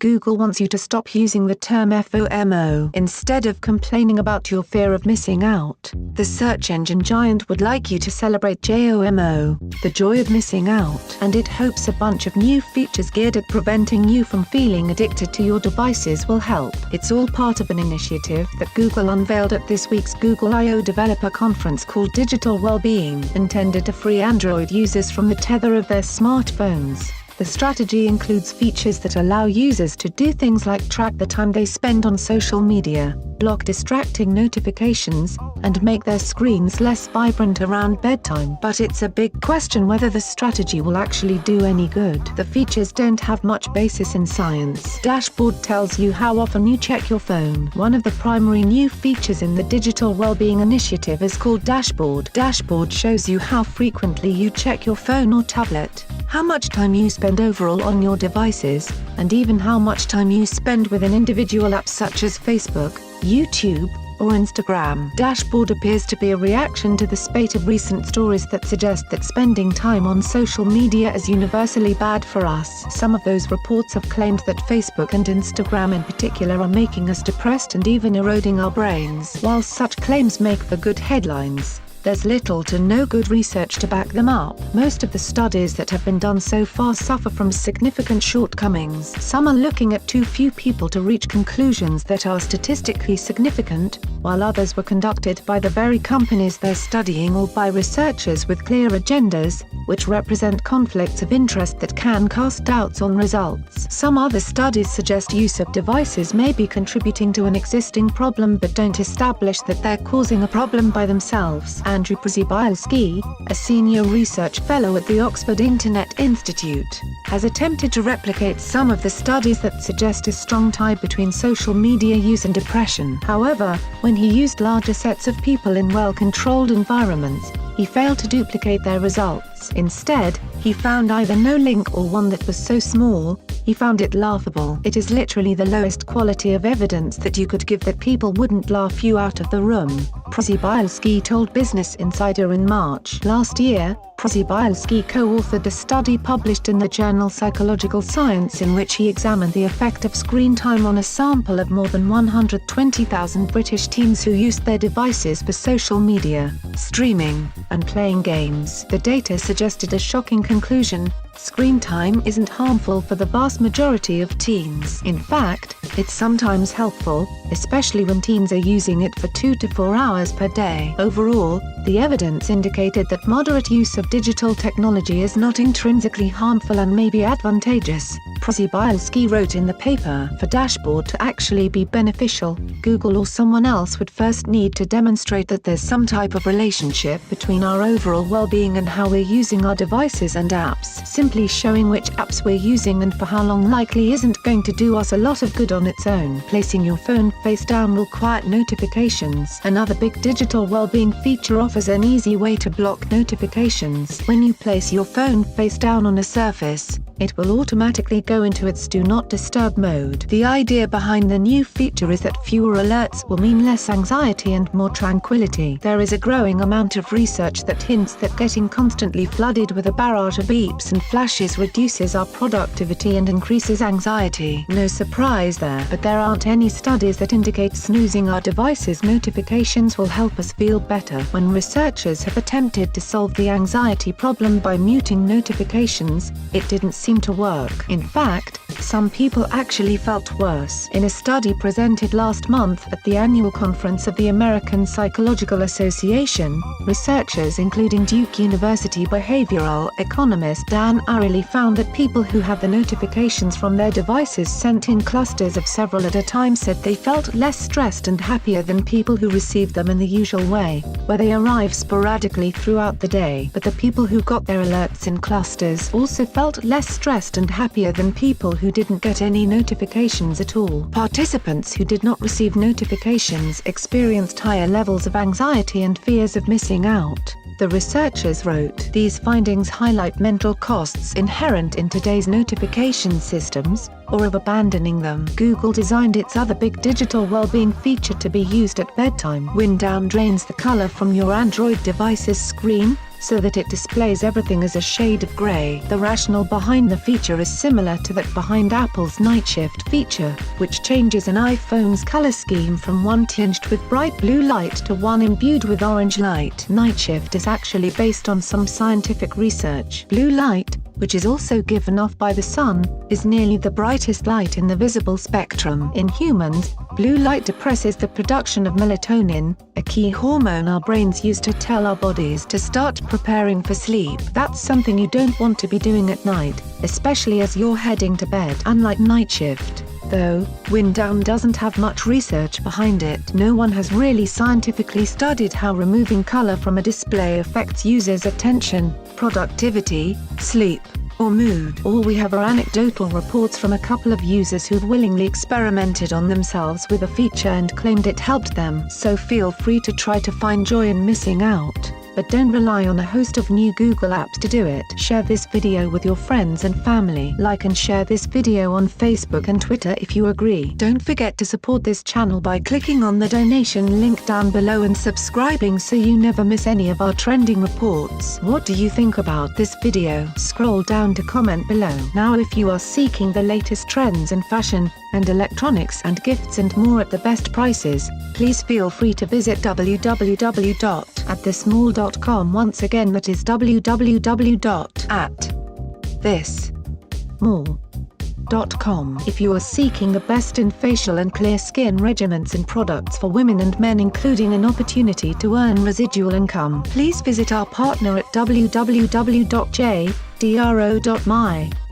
Google wants you to stop using the term FOMO instead of complaining about your fear of missing out. The search engine giant would like you to celebrate JOMO, the joy of missing out, and it hopes a bunch of new features geared at preventing you from feeling addicted to your devices will help. It's all part of an initiative that Google unveiled at this week's Google I/O developer conference called Digital Wellbeing, intended to free Android users from the tether of their smartphones. The strategy includes features that allow users to do things like track the time they spend on social media, block distracting notifications, and make their screens less vibrant around bedtime. But it's a big question whether the strategy will actually do any good. The features don't have much basis in science. Dashboard tells you how often you check your phone. One of the primary new features in the Digital Wellbeing Initiative is called Dashboard. Dashboard shows you how frequently you check your phone or tablet, how much time you spend overall on your devices, and even how much time you spend within individual apps such as Facebook, YouTube, or Instagram. Dashboard appears to be a reaction to the spate of recent stories that suggest that spending time on social media is universally bad for us. Some of those reports have claimed that Facebook and Instagram in particular are making us depressed and even eroding our brains. While such claims make for good headlines, there's little to no good research to back them up. Most of the studies that have been done so far suffer from significant shortcomings. Some are looking at too few people to reach conclusions that are statistically significant, while others were conducted by the very companies they're studying or by researchers with clear agendas, which represent conflicts of interest that can cast doubts on results. Some other studies suggest use of devices may be contributing to an existing problem but don't establish that they're causing a problem by themselves. Andrew Przybylski, a senior research fellow at the Oxford Internet Institute, has attempted to replicate some of the studies that suggest a strong tie between social media use and depression. However, when he used larger sets of people in well-controlled environments, he failed to duplicate their results. Instead, he found either no link or one that was so small, he found it laughable. It is literally the lowest quality of evidence that you could give that people wouldn't laugh you out of the room, Przybylski told Business Insider in March. Last year, Przybylski co-authored a study published in the journal Psychological Science in which he examined the effect of screen time on a sample of more than 120,000 British teens who used their devices for social media, streaming, and playing games. The data suggested a shocking conclusion: screen time isn't harmful for the vast majority of teens. In fact, it's sometimes helpful, especially when teens are using it for 2 to 4 hours per day. Overall, the evidence indicated that moderate use of digital technology is not intrinsically harmful and may be advantageous, Przybylski wrote in the paper. For Dashboard to actually be beneficial, Google or someone else would first need to demonstrate that there's some type of relationship between our overall well-being and how we're using our devices and apps. Simply showing which apps we're using and for how long likely isn't going to do us a lot of good on its own. Placing your phone face down will quiet notifications. Another big digital well-being feature offers an easy way to block notifications. When you place your phone face down on a surface, it will automatically go into its Do Not Disturb mode. The idea behind the new feature is that fewer alerts will mean less anxiety and more tranquility. There is a growing amount of research that hints that getting constantly flooded with a barrage of beeps and flashes reduces our productivity and increases anxiety. No surprise there, but there aren't any studies that indicate snoozing our devices' notifications will help us feel better. When researchers have attempted to solve the anxiety problem by muting notifications, it didn't seem to work. In fact, some people actually felt worse. In a study presented last month at the annual conference of the American Psychological Association, researchers including Duke University behavioral economist Dan Ariely found that people who have the notifications from their devices sent in clusters of several at a time said they felt less stressed and happier than people who received them in the usual way, where they arrive sporadically throughout the day. But the people who got their alerts in clusters also felt less stressed and happier than people who didn't get any notifications at all. Participants who did not receive notifications experienced higher levels of anxiety and fears of missing out, the researchers wrote. These findings highlight mental costs inherent in today's notification systems, or of abandoning them. Google designed its other big digital well-being feature to be used at bedtime. Wind down drains the color from your Android device's screen, so that it displays everything as a shade of grey. The rationale behind the feature is similar to that behind Apple's Night Shift feature, which changes an iPhone's color scheme from one tinged with bright blue light to one imbued with orange light. Night Shift is actually based on some scientific research. Blue light, which is also given off by the sun, is nearly the brightest light in the visible spectrum. In humans, blue light depresses the production of melatonin, a key hormone our brains use to tell our bodies to start preparing for sleep. That's something you don't want to be doing at night, especially as you're heading to bed. Unlike Night Shift, though, Wind Down doesn't have much research behind it. No one has really scientifically studied how removing color from a display affects users' attention, productivity, sleep, or mood. All we have are anecdotal reports from a couple of users who've willingly experimented on themselves with the feature and claimed it helped them. So feel free to try to find joy in missing out, but don't rely on a host of new Google apps to do it. Share this video with your friends and family. Like and share this video on Facebook and Twitter if you agree. Don't forget to support this channel by clicking on the donation link down below and subscribing so you never miss any of our trending reports. What do you think about this video? Scroll down to comment below. Now if you are seeking the latest trends in fashion, and electronics and gifts and more at the best prices, please feel free to visit www.atthismall.com. Once again, that is www.atthismall.com. If you are seeking the best in facial and clear skin regimens and products for women and men, including an opportunity to earn residual income, please visit our partner at www.jdro.my,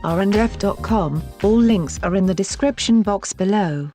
r&f.com. All links are in the description box below.